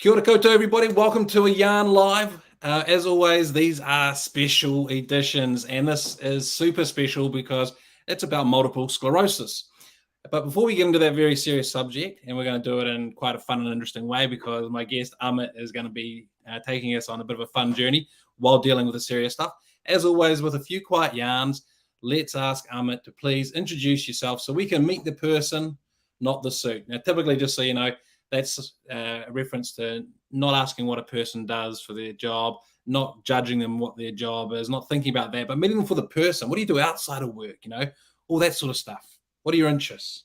Kia ora koutou, everybody. Welcome to a Yarn Live. As always, these are special editions, and this is super special because it's about multiple sclerosis. But before we get into that very serious subject, and we're going to do it in quite a fun and interesting way because my guest Amit is going to be taking us on a bit of a fun journey while dealing with the serious stuff. As always, with a few quiet yarns, let's ask Amit to please introduce yourself so we can meet the person, not the suit. Now, typically, just so you know, that's a reference to not asking what a person does for their job, not judging them what their job is, not thinking about that, but meeting them for the person. What do you do outside of work? All that sort of stuff. What are your interests?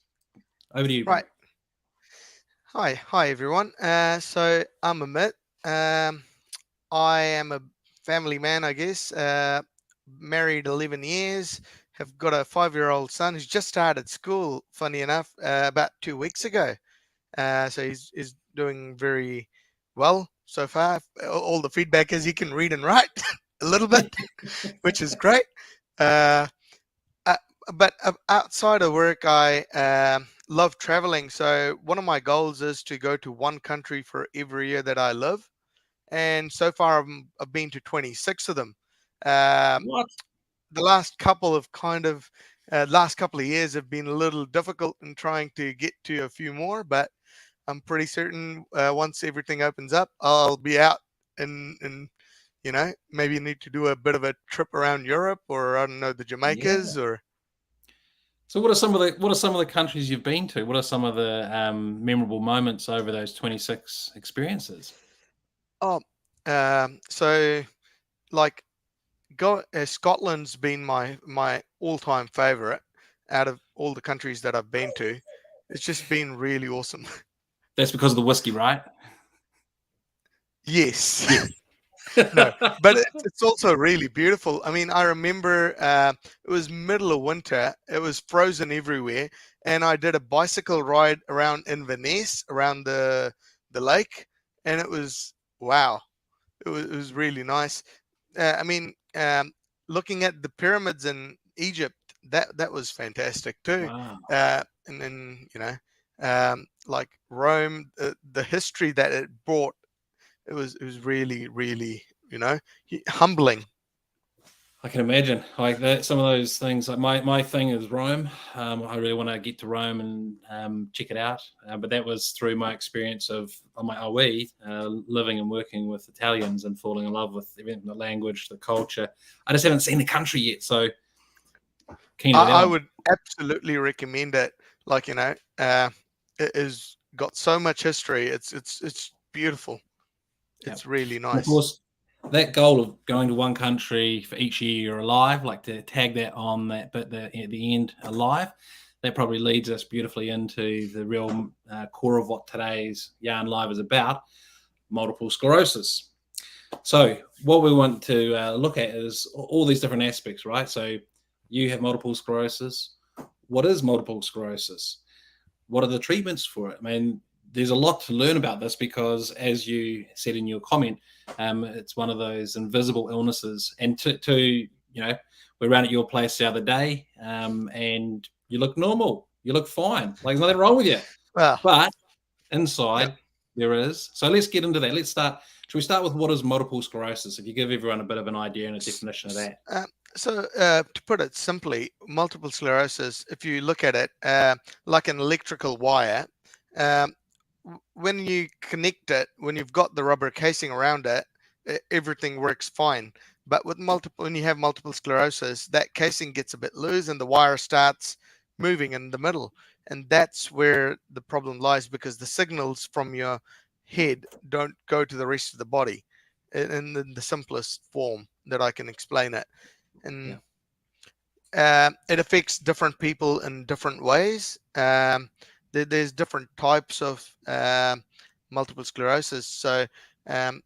Over to you, bro. Right. Hi everyone. So I'm Amit. I am a family man, I guess. Married 11 years. Have got a 5-year-old son who's just started school. Funny enough, about 2 weeks ago. So he's doing very well so far. All the feedback is he can read and write a little bit, which is great. Uh, uh, but outside of work, I love traveling. So one of my goals is to go to one country for every year that I live. And so far, I've been to 26 of them. Um, What? the last couple of years have been a little difficult in trying to get to a few more, but I'm pretty certain once everything opens up, I'll be out and maybe need to do a bit of a trip around Europe, or I don't know, the Yeah. Jamaicas, or So what are some of the countries you've been to? What are some of the memorable moments over those 26 experiences? oh, so like Scotland's been my all-time favorite out of all the countries that I've been to. It's just been really awesome. That's because of the whiskey, right? Yes. No, but it's also really beautiful. I mean, I remember it was middle of winter. It was frozen everywhere, and I did a bicycle ride around Inverness, around the lake, and it was wow. It was really nice. I mean, looking at the pyramids in Egypt, that was fantastic too. Wow. And then like Rome, the history that it brought, it was really really humbling. I can imagine like that. Some of those things. Like my thing is Rome. I really want to get to Rome and check it out. But that was through my experience of on my OE, living and working with Italians and falling in love with the language, the culture. I just haven't seen the country yet, so keen to I, do that I one. would absolutely recommend it. Like it has got so much history. It's beautiful. Yeah, It's really and of nice. course that goal of going to one country for each year you're alive, like to tag that on that bit at the end alive, that probably leads us beautifully into the real core of what today's Yarn Live is about, multiple sclerosis. So what we want to look at is all these different aspects, right? So you have multiple sclerosis. What is multiple sclerosis? What are the treatments for it? I mean, there's a lot to learn about this because, as you said in your comment, it's one of those invisible illnesses. And we're around at your place the other day, and you look normal. You look fine. Like there's nothing wrong with you. Well, But yep. inside there is. So let's get into that. Let's start. Should we start with what is multiple sclerosis? If you give everyone a bit of an idea and a definition of that. To put it simply, multiple sclerosis, if you look at it like an electrical wire, um, when you connect it, when you've got the rubber casing around it, everything works fine. But when you have multiple sclerosis, that casing gets a bit loose and the wire starts moving in the middle. And that's where the problem lies, because the signals from your head don't go to the rest of the body in the simplest form that I can explain it. And Yeah. it affects different people in different ways. There's different types of multiple sclerosis. So um,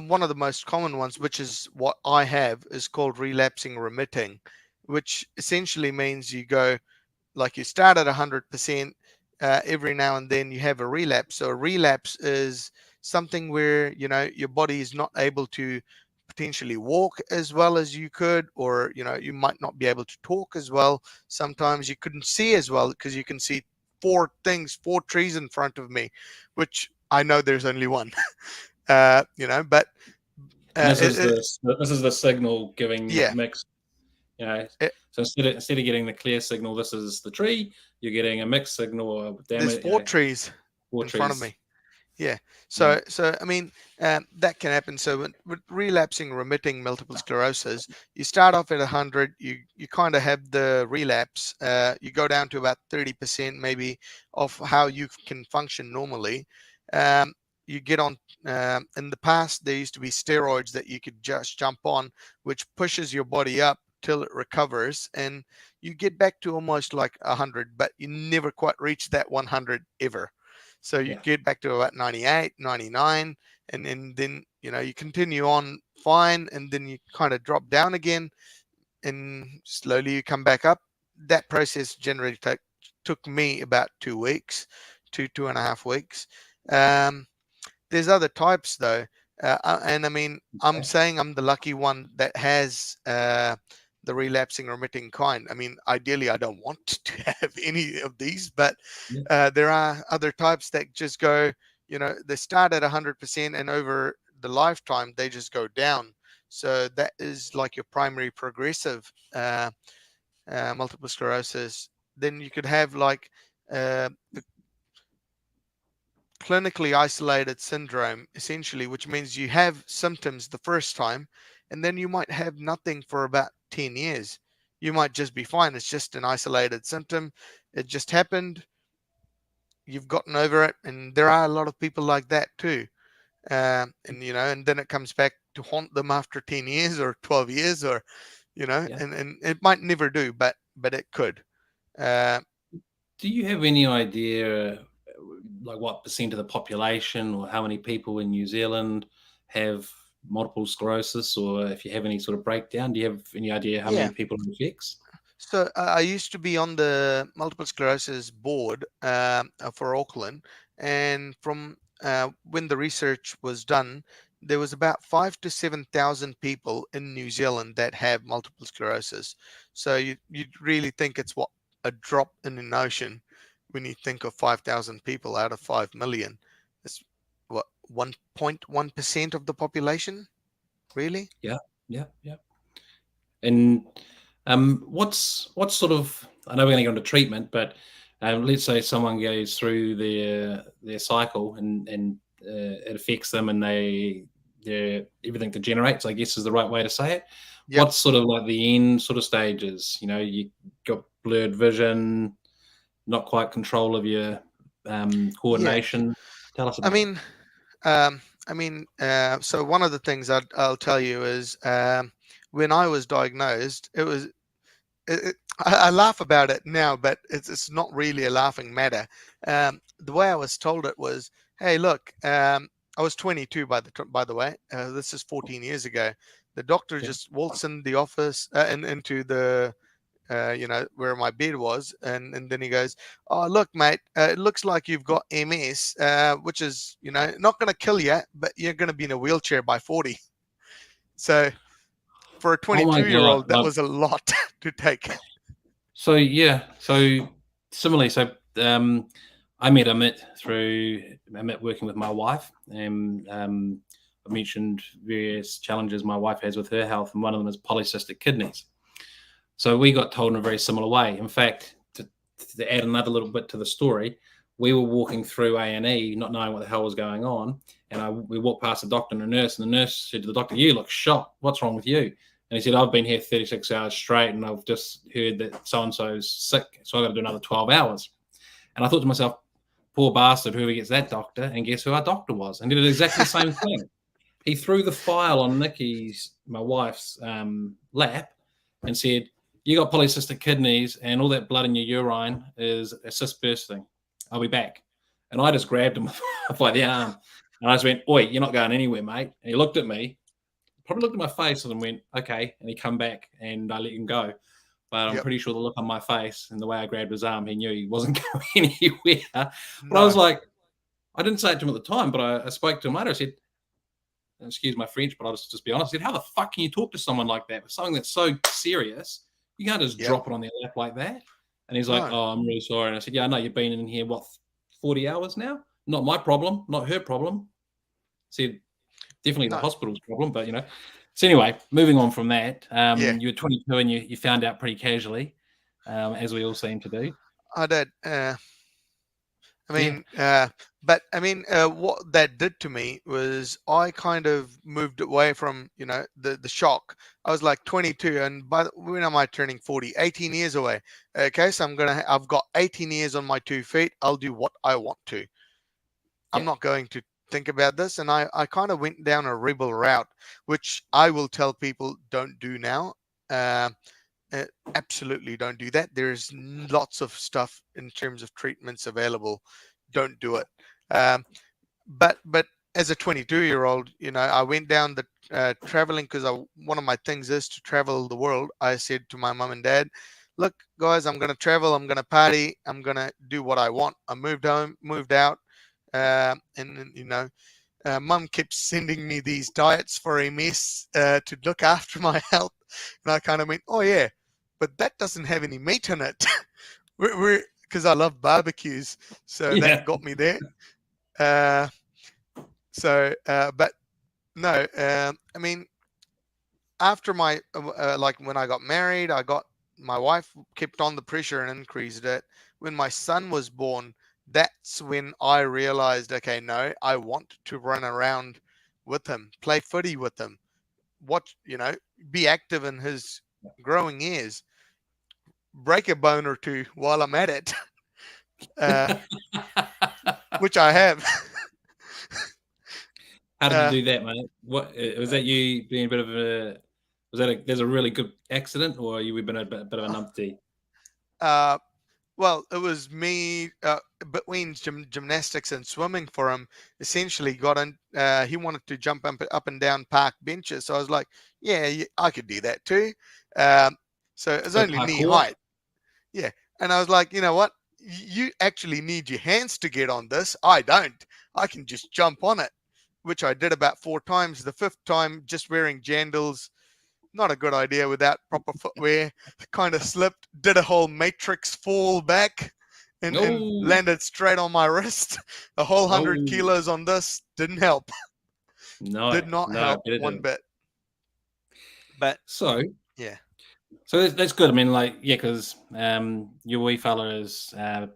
one of the most common ones, which is what I have, is called relapsing remitting, which essentially means you start at 100%. Every now and then you have a relapse. So a relapse is something where your body is not able to potentially walk as well as you could, or you might not be able to talk as well. Sometimes you couldn't see as well because you can see four trees in front of me, which I know there's only one. But And this is it, the signal giving yeah, mixed. You know, it, so instead of getting the clear signal, this is the tree. You're getting a mixed signal or there's damage. You four know, trees four in front of trees. me. Yeah. Yeah, So I mean, that can happen. So with relapsing remitting multiple sclerosis, you start off at 100. You kind of have the relapse. You go down to about 30% maybe of how you can function normally. Um, you get on. In the past, there used to be steroids that you could just jump on, which pushes your body up till it recovers, and you get back to almost like 100, but you never quite reach that 100 ever. So you yeah, get back to about 98, 99, and then you continue on fine, and then you kind of drop down again, and slowly you come back up. That process generally took me about 2 weeks, 2.5 weeks. Um, there's other types though, and I mean, I'm okay. saying I'm the lucky one that has the relapsing remitting kind. I mean, ideally, I don't want to have any of these, but Yeah, there are other types that just go. They start at 100%, and over the lifetime, they just go down. So that is like your primary progressive multiple sclerosis. Then you could have like the clinically isolated syndrome, essentially, which means you have symptoms the first time, and then you might have nothing for about 10 years. You might just be fine. It's just an isolated symptom. It just happened. You've gotten over it. And there are a lot of people like that too. And then it comes back to haunt them after 10 years or 12 years, or, yeah. and it might never do, but it could. Uh, Do you have any idea, like what percent of the population, or how many people in New Zealand have multiple sclerosis, or if you have any sort of breakdown, do you have any idea how many yeah. people it affects? So I used to be on the multiple sclerosis board for Auckland, and from when the research was done, there was about 5 to 7,000 people in New Zealand that have multiple sclerosis. So you really think it's what, a drop in an ocean when you think of 5,000 people out of 5 million. It's what, 1.1% of the population, really? Yeah, yeah, yeah. And what's sort of, I know we're going to go into treatment, but let's say someone goes through their cycle and it affects them, and their everything degenerates, I guess is the right way to say it. Yep. What's sort of like the end sort of stages? You got blurred vision, not quite control of your Yeah. coordination. Tell us I about it. mean, so one of the things I'll tell you is when I was diagnosed, I laugh about it now, but it's not really a laughing matter. The way I was told it was, hey, look, I was 22 by the way. This is 14 years ago. The doctor Yeah. just waltzed in the office and into the where my bed was, and then he goes, "Oh, look, mate, it looks like you've got MS, which is, not going to kill you, but you're going to be in a wheelchair by 40." So for a Oh my God. 22-year-old, that was a lot to take. So yeah, so similarly, so I met Amit working with my wife, and I mentioned various challenges my wife has with her health, and one of them is polycystic kidneys. So we got told in a very similar way. In fact, to add another little bit to the story, we were walking through A&E, not knowing what the hell was going on, and we walked past the doctor and the nurse, and the nurse said to the doctor, "You look shocked. What's wrong with you?" And he said, "I've been here 36 hours straight, and I've just heard that so-and-so's sick, so I've got to do another 12 hours. And I thought to myself, poor bastard, whoever gets that doctor, and guess who our doctor was? And did exactly the same thing. He threw the file on my wife's lap, and said, "You got polycystic kidneys, and all that blood in your urine is a cyst bursting. I'll be back." And I just grabbed him by the arm, and I just went, "Oi, you're not going anywhere, mate." And he looked at me, probably looked at my face, and went, "Okay." And he come back, and I let him go. But I'm Yep. pretty sure the look on my face and the way I grabbed his arm, he knew he wasn't going anywhere. But I No. was like, I didn't say it to him at the time, but I spoke to him later. I said, excuse my French, but I'll just be honest. I said, how the fuck can you talk to someone like that with something that's so serious? You can't just Yep. drop it on their lap like that. And he's like, No. "Oh, I'm really sorry." And I said, "Yeah, I know you've been in here, what, 40 hours now?" Not my problem, not her problem. Said definitely the No, hospital's problem, but So anyway, moving on from that, yeah, you were 22 and you found out pretty casually, as we all seem to do. I did. I Yeah, mean, but I mean, what that did to me was I kind of moved away from, the shock. I was like 22, and when am I turning 40? 18 years away. Okay, so I've got 18 years on my 2 feet. I'll do what I want to. I'm yeah. not going to think about this. And I kind of went down a rebel route, which I will tell people don't do now. Uh, Absolutely don't do that. There's lots of stuff in terms of treatments available. Don't do it. Um, but as a 22-year-old, I went down the traveling because one of my things is to travel the world. I said to my mom and dad, look, guys, I'm going to travel. I'm going to party. I'm going to do what I want. I moved home, moved out. And mum kept sending me these diets for MS to look after my health. And I kind of went, oh, yeah, but that doesn't have any meat in it. Because I love barbecues. So that Yeah. got me there. But no, I mean, after like when I got married, my wife kept on the pressure and increased it. When my son was born, that's when I realized, okay, no, I want to run around with him, play footy with him, be active in his growing years, break a bone or two while I'm at it, uh, which I have. How did you uh, do that, mate? What was that? You being a bit of a was that there's a really good accident, or you been a bit of a numpty? uh, Well, it was me between gymnastics and swimming for him. Essentially, got in. He wanted to jump up and down park benches, so I was like, "Yeah, I could do that too." Um, so it's Bit of only knee parkour. height. Yeah, and I was like, you know what? You actually need your hands to get on this. I don't. I can just jump on it, which I did about 4 times. The fifth time, just wearing jandals, not a good idea without proper footwear. Kind of slipped, did a whole matrix fall back and No, landed straight on my wrist. A whole 100 kilos no, on this didn't help. no, Did not no. help It one didn't. bit. But So, yeah, that's good. I mean, like, yeah, because your wee fella is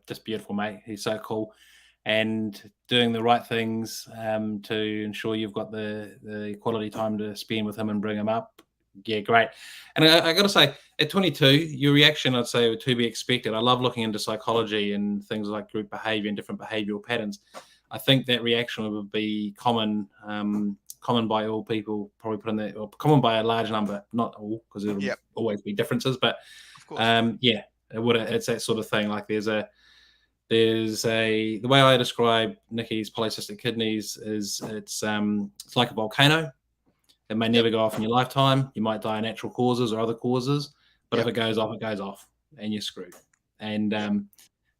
just beautiful, mate. He's so cool, and doing the right things to ensure you've got the quality time to spend with him and bring him up. Yeah, great. And I got to say, at 22, your reaction, I'd say, to be expected. I love looking into psychology and things like group behavior and different behavioral patterns. I think that reaction would be common, common by all people, probably put in that, or common by a large number, not all, because there'll yep, always be differences. But of course. yeah, it's that sort of thing. Like the way I describe Nikki's polycystic kidneys is it's like a volcano. It may Yep, never go off in your lifetime. You might die of natural causes or other causes, but if yep, it goes off, and you're screwed. And yep.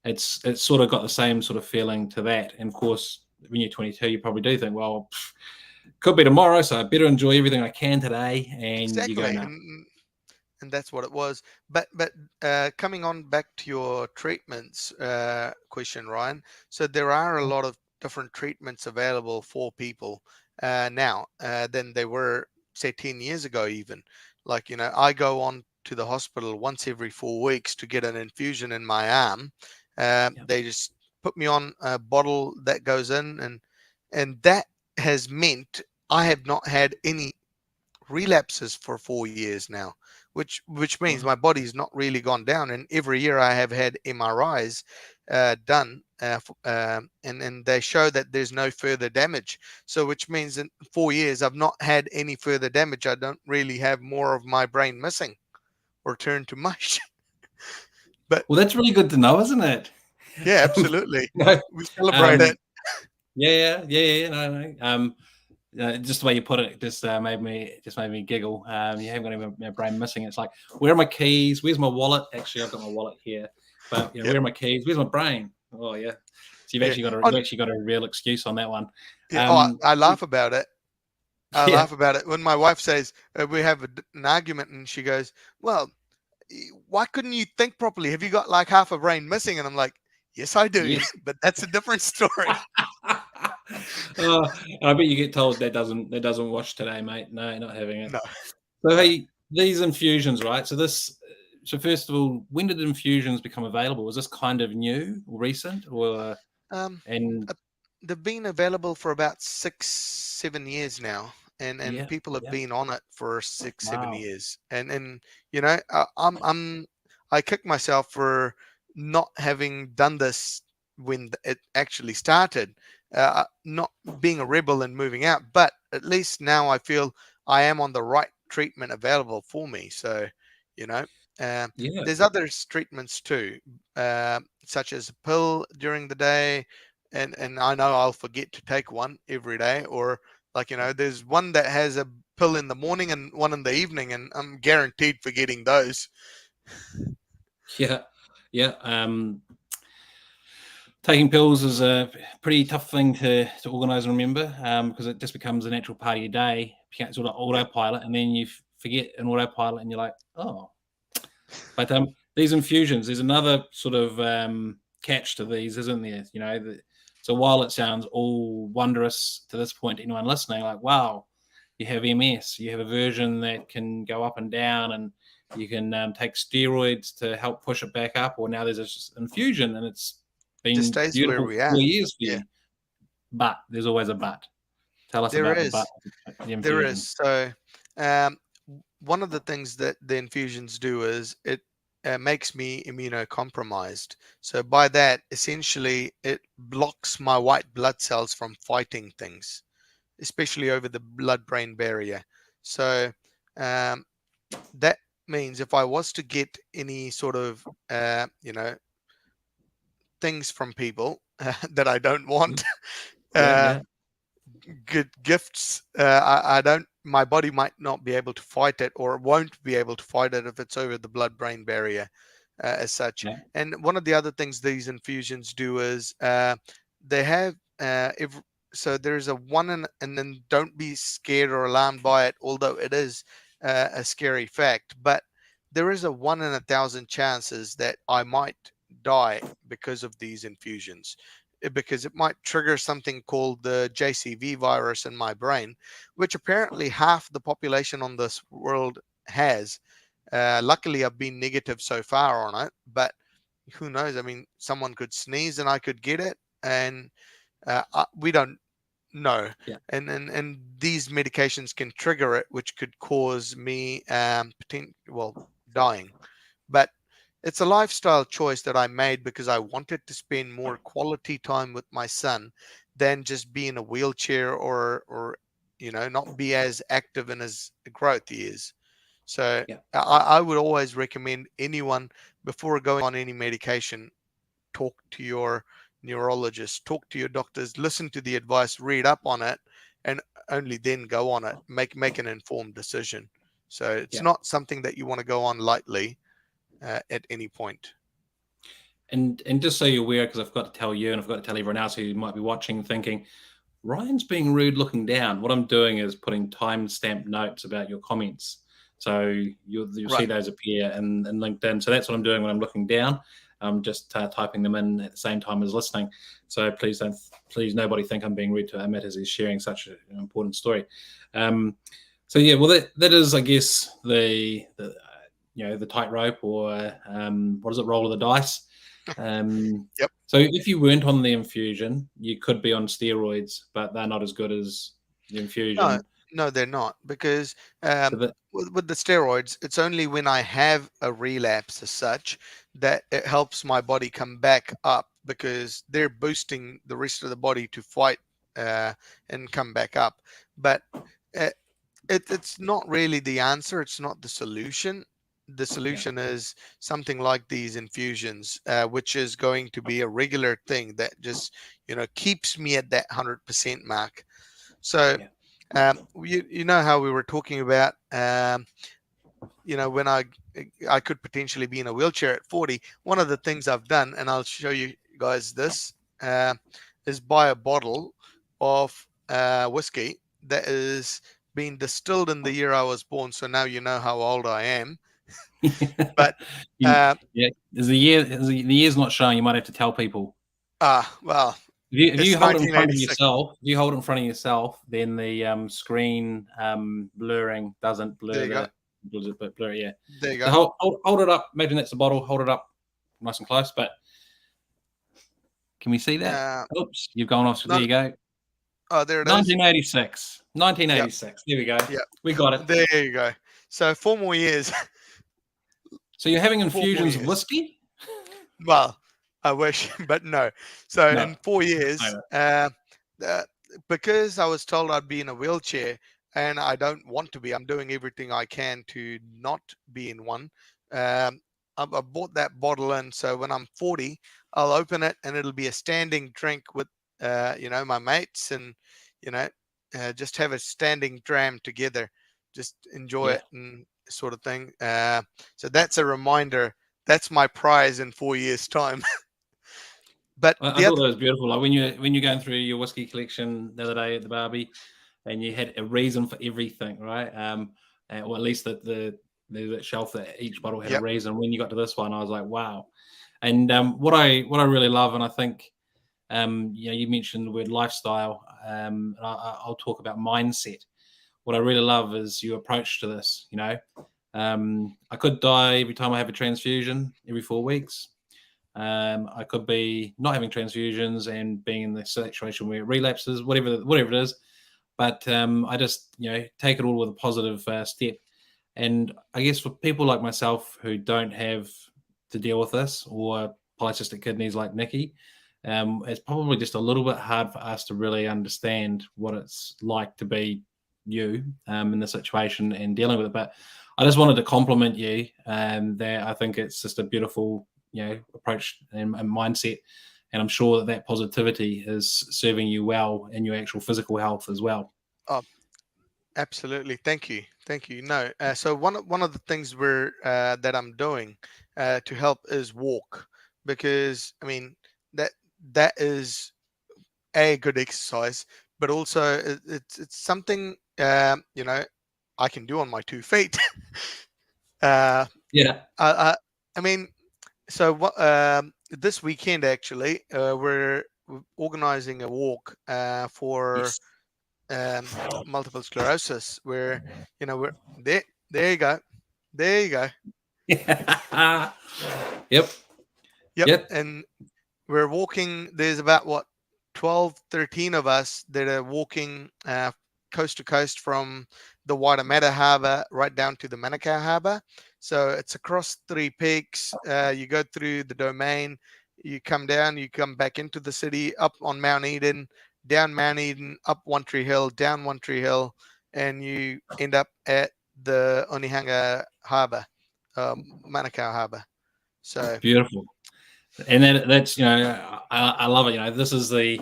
it's sort of got the same sort of feeling to that. And of course, when you're 22, you probably do think, well, could be tomorrow, so I better enjoy everything I can today. And you go, Exactly. no, And that's what it was. But coming on back to your treatments question, Ryan. So there are a lot of different treatments available for people now than they were, say, 10 years ago. Even like I go on to the hospital once every 4 weeks to get an infusion in my arm. yeah, They just put me on a bottle that goes in, and that has meant I have not had any relapses for 4 years now, which means wow. my body's not really gone down. And every year I have had MRIs done, and they show that there's no further damage. So which means in 4 years I've not had any further damage. I don't really have more of my brain missing or turned to mush. But Well, that's really good to know, isn't it? yeah, absolutely, No, we celebrate um, it. yeah. No, no. Just the way you put it just made me giggle. You haven't got any my brain missing. It's like, where are my keys? Where's my wallet? Actually, I've got my wallet here, but Yep. where are my keys? Where's my brain? Oh yeah. So Yeah. you've actually got a real excuse on that one. Yeah. Oh, I So- laugh about it. I yeah, laugh about it when my wife says we have an argument, and she goes, "Well, why couldn't you think properly? Have you got like half a brain missing?" And I'm like, "Yes, I do, yes. but that's a different story." Oh, I bet you get told that doesn't wash today, mate. No, not having it. No, So no. hey, these infusions, right? So first of all, when did infusions become available? Was this kind of new or recent, or Um, and uh, they've been available for about 6, 7 years now, and yeah, people have yeah, been on it for 6, 7 wow, years, and I kick myself for not having done this when it actually started, not being a rebel and moving out, but at least now I feel I am on the right treatment available for me. So, you know. Um, yeah, there's other treatments too, such as a pill during the day, and I know I'll forget to take one every day, or like there's one that has a pill in the morning and one in the evening, and I'm guaranteed forgetting those. yeah, yeah. Taking pills is a pretty tough thing to organise and remember because it just becomes a natural part of your day. You can't sort of Yep. autopilot, and then you forget an autopilot, and you're like, oh. But these infusions, there's another sort of catch to these, isn't there? So while it sounds all wondrous to this point, anyone listening, like, wow, you have MS, you have a version that can go up and down, and you can take steroids to help push it back up, or now there's this infusion, and it's Just been stays where beautiful we for are. 4 years for Yeah, you. But there's always a but. Tell us there about the is. but of the There infusion. is. So, um, one of the things that the infusions do is it makes me immunocompromised. So, by that, essentially, it blocks my white blood cells from fighting things, especially over the blood-brain barrier. So, um, that means if I was to get any sort of, things from people that I don't want, Yeah, uh, yeah, good gifts. I don't. My body might not be able to fight it, or won't be able to fight it if it's over the blood-brain barrier, as such. yeah, And one of the other things these infusions do is they have if so there's a one and then don't be scared or alarmed by it, although it is a scary fact. But there is a 1 in 1,000 chances that I might die because of these infusions, because it might trigger something called the JCV virus in my brain, which apparently half the population on this world has. Luckily, I've been negative so far on it, but who knows? I mean, someone could sneeze and I could get it, and we don't know. yeah, And these medications can trigger it, which could cause me dying. But it's a lifestyle choice that I made because I wanted to spend more quality time with my son than just be in a wheelchair, or not be as active in his growth he is. So yeah, I would always recommend anyone, before going on any medication, talk to your neurologist, talk to your doctors, listen to the advice, read up on it, and only then go on it. Make an informed decision. So it's yeah. not something that you want to go on lightly at any point. And just so you're aware, because I've got to tell you and I've got to tell everyone else who might be watching, thinking, Ryan's being rude looking down. What I'm doing is putting timestamp notes about your comments. So you'll see Right. those appear in LinkedIn. So that's what I'm doing when I'm looking down. I'm just typing them in at the same time as listening. So please nobody think I'm being rude to Amit as he's sharing such an important story. Um, so yeah, well that is, I guess, the tightrope, or what is it, roll of the dice. Yep. So if you weren't on the infusion, you could be on steroids, but they're not as good as the No, infusion. no, they're not, because So that, with the steroids, it's only when I have a relapse as such that it helps my body come back up, because they're boosting the rest of the body to fight and come back up. But uh, it's not really the answer. It's not the solution. The yeah, solution is something like these infusions, which is going to be a regular thing that just keeps me at that 100% mark. So, yeah, you know how we were talking about, when I could potentially be in a wheelchair at 40. One of the things I've done, and I'll show you guys this, uh, is buy a bottle of whiskey that is being distilled in the year I was born. So now you know how old I am. But yeah. uh, Is the year's not showing. You might have to tell people. well, If It's you hold it in front of 1986. yourself, then the screen blurring doesn't blur There you go. the bit blurry. Yeah. There you So go. hold it up. Imagine that's the bottle. Hold it up nice and close. But can we see that? Uh, Oops, you've gone off. There not. you go. Oh, there it is. 1986. Yep. 1986. There we go. Yep. We got it. There you go. So 4 more years. So you're having 4 more infusions of years. whiskey? Well, I wish, but no. So No. in 4 years, No. because I was told I'd be in a wheelchair, and I don't want to be. I'm doing everything I can to not be in one. I bought that bottle, and so when I'm 40, I'll open it, and it'll be a standing drink with, my mates, and you know, just have a standing dram together, just enjoy Yeah. it and sort of thing. So that's a reminder. That's my prize in 4 years' time. But I the thought other, that was beautiful. Like when you're going through your whiskey collection the other day at the Barbie, and you had a reason for everything, right? Or at least the shelf that each bottle had a yep, reason. When you got to this one, I was like, wow. And what I really love, and I think, you mentioned the word lifestyle. And I'll talk about mindset. What I really love is your approach to this. I could die every time I have a transfusion every 4 weeks. I could be not having transfusions and being in the situation where it relapses, whatever it is. But I just take it all with a positive step. And I guess for people like myself who don't have to deal with this, or polycystic kidneys like Nikki, it's probably just a little bit hard for us to really understand what it's like to be you in the situation and dealing with it. But I just wanted to compliment you. That I think it's just a beautiful approach and mindset, and I'm sure that positivity is serving you well in your actual physical health as well. oh, absolutely. Thank you. Thank you. No. So one of the things that I'm doing to help is walk, because I mean that that is a good exercise, but also it's something I can do on my 2 feet. uh, Yeah. I, I I mean, so what? This weekend actually, we're organizing a walk for Yes. multiple sclerosis, where we're there. There you go. There you go. Yep. Yep. Yep. And we're walking. There's about what 12, 13 of us that are walking coast to coast from the Waitemata Harbour right down to the Manukau Harbour. So it's across 3 peaks. You go through the domain, you come down, you come back into the city, up on Mount Eden, down Mount Eden, up One Tree Hill, down One Tree Hill, and you end up at the Onehunga Harbour, Manukau Harbour. So Beautiful. And that's I love it. This is the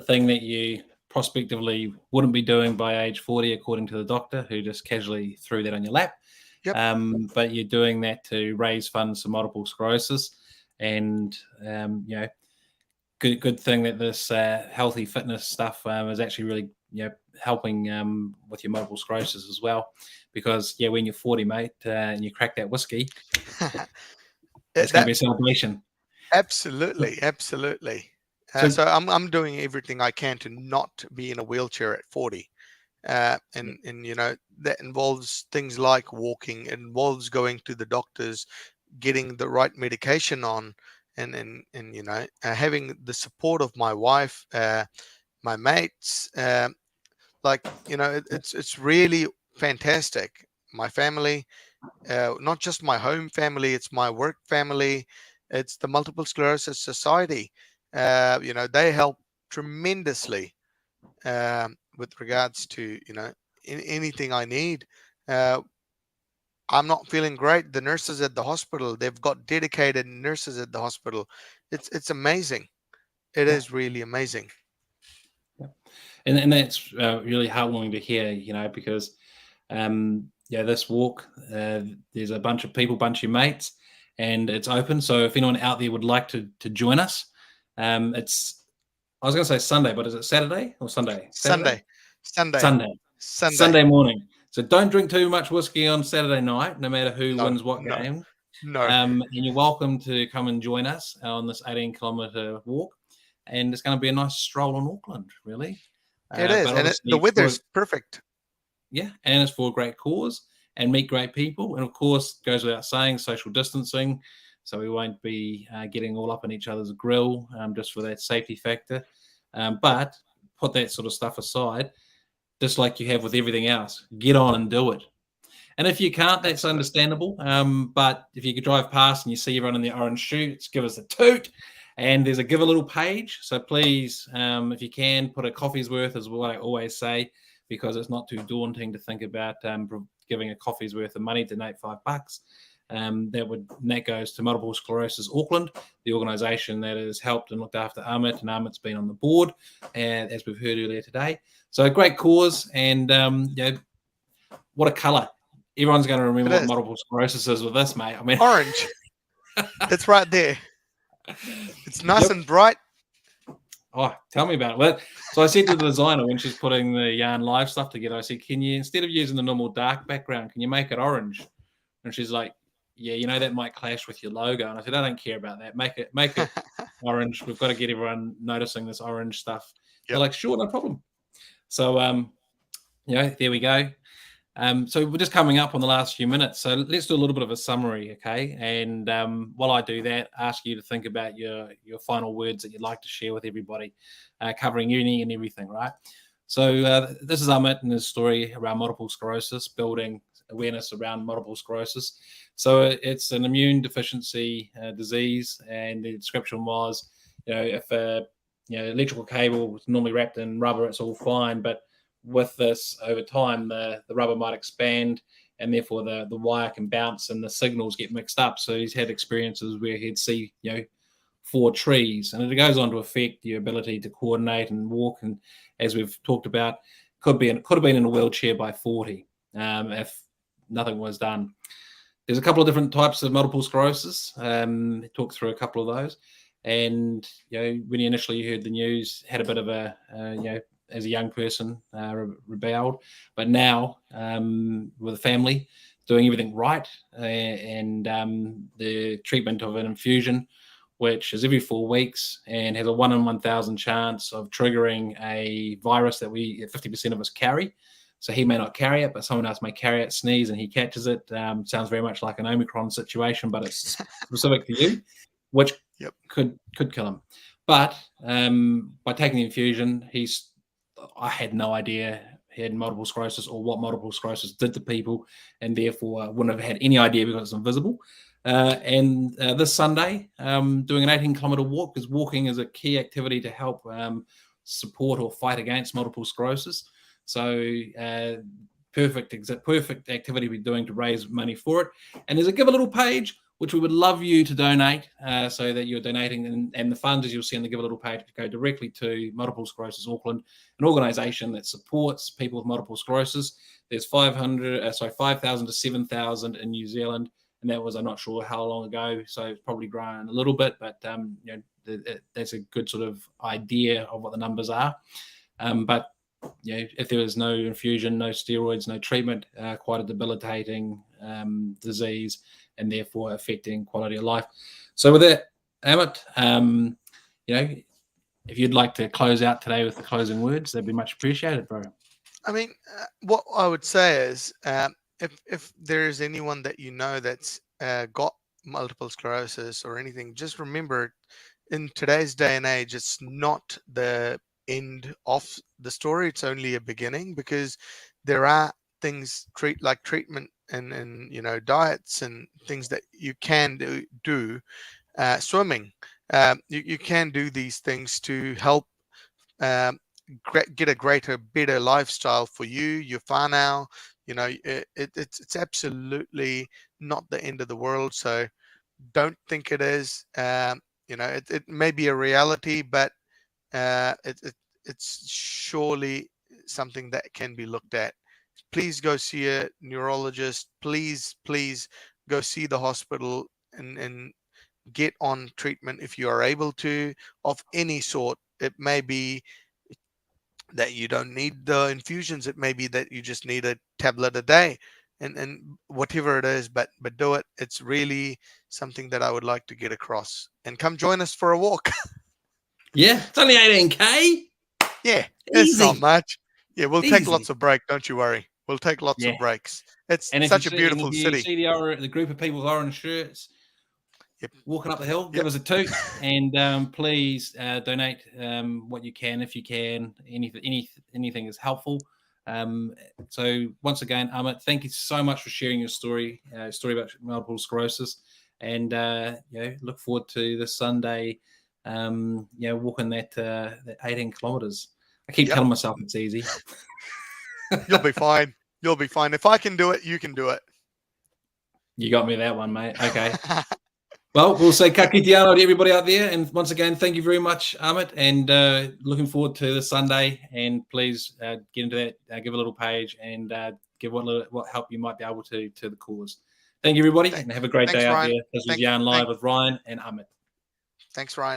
thing that you prospectively wouldn't be doing by age 40, according to the doctor, who just casually threw that on your lap. yep. But you're doing that to raise funds for multiple sclerosis, and good thing that this healthy fitness stuff is actually really helping with your multiple sclerosis as well. Because when you're 40, mate, and you crack that whiskey, it's going to that be a celebration. Absolutely, absolutely. So So I'm doing everything I can to not be in a wheelchair at 40, and that involves things like walking. It involves going to the doctors, getting the right medication on, and having the support of my wife, my mates. It's really fantastic. My family, not just my home family, it's my work family, it's the Multiple Sclerosis Society. They help tremendously with regards to anything I need. uh, I'm not feeling great, the nurses at the hospital, they've got dedicated nurses at the hospital. It's amazing. It yeah, is really amazing. yeah. And that's really heartwarming to hear, because this walk, there's a bunch of people, bunch of mates, and it's open. So if anyone out there would like to join us, it's I was going to say Sunday, but is it Saturday or Sunday? Saturday, Sunday, Sunday, Sunday, Sunday. Sunday morning. So don't drink too much whiskey on Saturday night, no matter who No, wins what no, game. no. And you're welcome to come and join us on this 18-kilometer walk. and it's going to be a nice stroll in Auckland, really. It is, But and the obviously, weather's perfect. yeah, and it's for a great cause and meet great people. And of course, goes without saying, social distancing. So we won't be getting all up in each other's grill just for that safety factor. But put that sort of stuff aside, just like you have with everything else, get on and do it. And if you can't, that's Absolutely. understandable. But if you could drive past and you see everyone in their orange shirts, give us a toot. And there's a give a little page. So please, if you can, put a coffee's worth, is what I always say, because it's not too daunting to think about giving a coffee's worth of money, donate $5. That goes to Multiple Sclerosis Auckland, the organisation that has helped and looked after Amit, and Amit's been on the board, and as we've heard earlier today. So a great cause, and what a colour. Everyone's going to It remember what is multiple sclerosis is with this, mate. I mean, orange. It's right there. It's nice yep. and bright. Oh, tell me about it. Well, so I said to the designer when she's putting the Yarn Live stuff together, I said, can you, instead of using the normal dark background, can you make it orange? And she's like, yeah, that might clash with your logo. And I said, I don't care about that. Make it orange. We've got to get everyone noticing this orange stuff. Yep. They're like, sure, no problem. So, there we go. So we're just coming up on the last few minutes. So let's do a little bit of a summary, okay? And while I do that, ask you to think about your final words that you'd like to share with everybody, covering uni and everything, right? So this is Amit and his story around multiple sclerosis, building awareness around multiple sclerosis. So it's an immune deficiency disease, and the description was, if electrical cable was normally wrapped in rubber, it's all fine, but with this, over time, the rubber might expand, and therefore the wire can bounce and the signals get mixed up. So he's had experiences where he'd see 4 trees, and it goes on to affect your ability to coordinate and walk. And as we've talked about, could have been in a wheelchair by 40 if nothing was done. There's a couple of different types of multiple sclerosis. Talk through a couple of those. And when you initially heard the news, had a bit of a as a young person, rebelled, but now with a family, doing everything right, and the treatment of an infusion, which is every 4 weeks and has a 1 in 1,000 chance of triggering a virus that 50% of us carry. So he may not carry it, but someone else may carry it, sneeze, and he catches it. Sounds very much like an Omicron situation, but it's specific to you, which could kill him. But by taking the infusion, I had no idea he had multiple sclerosis or what multiple sclerosis did to people, and therefore wouldn't have had any idea because it's invisible. And this Sunday, doing an 18-kilometer walk, because walking is a key activity to help support or fight against multiple sclerosis. So perfect activity we're doing to raise money for it. And there's a Give a Little page, which we would love you to donate, so that you're donating, and the funds, as you'll see on the Give a Little page, go directly to Multiple Sclerosis Auckland, an organisation that supports people with multiple sclerosis. There's 5,000 to 7,000 in New Zealand, and that was, I'm not sure how long ago, so it's probably grown a little bit, but that's a good sort of idea of what the numbers are. But if there was no infusion, no steroids, no treatment, quite a debilitating disease, and therefore affecting quality of life. So with that, Amit, if you'd like to close out today with the closing words, that'd be much appreciated, bro. I mean, what I would say is, if there is anyone that that's got multiple sclerosis or anything, just remember, in today's day and age, it's not the end of the story. It's only a beginning, because there are things like treatment and diets and things that you can do. Swimming, you can do these things to help get a greater, better lifestyle for you, your whānau. It's absolutely not the end of the world. So don't think it is. It may be a reality, but it's surely something that can be looked at. Please go see a neurologist. Please go see the hospital and get on treatment if you are able to, of any sort. It may be that you don't need the infusions. It may be that you just need a tablet a day, and whatever it is, but do it. It's really something that I would like to get across. And come join us for a walk. Yeah, it's only 18K. Yeah, it's not Easy. much. Yeah, we'll take Easy. lots of break. Don't you worry. We'll take lots Yeah. of breaks. It's And if such a you beautiful city. see the group of people with orange shirts Yep. walking up the hill, give Yep. us a toot, and please donate what you can if you can. Anything is helpful. So once again, Amit, thank you so much for sharing your story about multiple sclerosis, and look forward to this Sunday. Walking that 18 kilometers. I keep telling myself it's easy. You'll be fine. You'll be fine. If I can do it, you can do it. You got me that one, mate. Okay. Well, we'll say ka kite ano to everybody out there. And once again, thank you very much, Amit. And looking forward to this Sunday. And please get into that, give a little page and give what help you might be able to the cause. Thank you, everybody. And have a great day out Ryan. there. This was Yarn Live with Ryan and Amit. Thanks, Ryan.